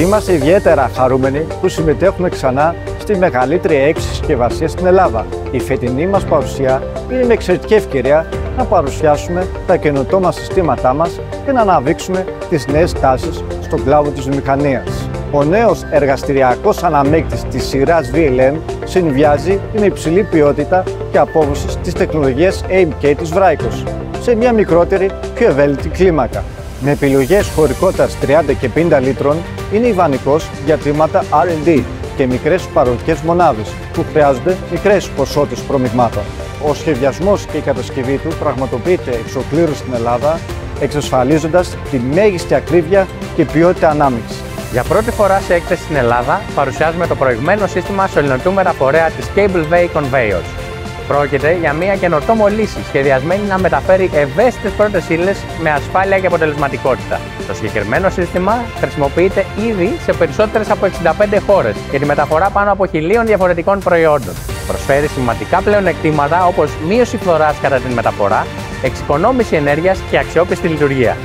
Είμαστε ιδιαίτερα χαρούμενοι που συμμετέχουμε ξανά στη μεγαλύτερη έκθεση συσκευασίας στην Ελλάδα. Η φετινή μας παρουσία είναι μια εξαιρετική ευκαιρία να παρουσιάσουμε τα καινοτόμα συστήματά μας και να αναδείξουμε τις νέες τάσεις στον κλάδο της βιομηχανίας. Ο νέος εργαστηριακός αναμέκτης της σειράς VLM συνδυάζει την υψηλή ποιότητα και απόδοση της τεχνολογίας AMK της Βραϊκός σε μια μικρότερη, πιο ευέλικτη κλίμακα. Με επιλογές χωρικότητας 30 και 50 λίτρων, είναι ιδανικός για τμήματα R&D και μικρές παραγωγικές μονάδες που χρειάζονται μικρές ποσότητες προμηγμάτων. Ο σχεδιασμός και η κατασκευή του πραγματοποιείται εξ ολοκλήρου στην Ελλάδα, εξασφαλίζοντας τη μέγιστη ακρίβεια και ποιότητα ανάμειξης. Για πρώτη φορά σε έκθεση στην Ελλάδα, παρουσιάζουμε το προηγμένο σύστημα σωληνωτού μεταφορέα της Cable Way Conveyors. Πρόκειται για μια καινοτόμο λύση σχεδιασμένη να μεταφέρει ευαίσθητες πρώτες ύλες με ασφάλεια και αποτελεσματικότητα. Το συγκεκριμένο σύστημα χρησιμοποιείται ήδη σε περισσότερες από 65 χώρες για τη μεταφορά πάνω από 1.000 διαφορετικών προϊόντων. Προσφέρει σημαντικά πλεονεκτήματα όπως μείωση φθοράς κατά την μεταφορά, εξοικονόμηση ενέργειας και αξιόπιστη λειτουργία.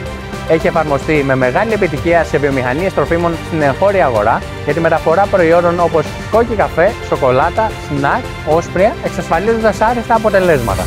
Έχει εφαρμοστεί με μεγάλη επιτυχία σε βιομηχανίες τροφίμων στην εγχώρια αγορά για τη μεταφορά προϊόντων όπως κόκκι καφέ, σοκολάτα, σνακ, όσπρια, εξασφαλίζοντας άριστα αποτελέσματα.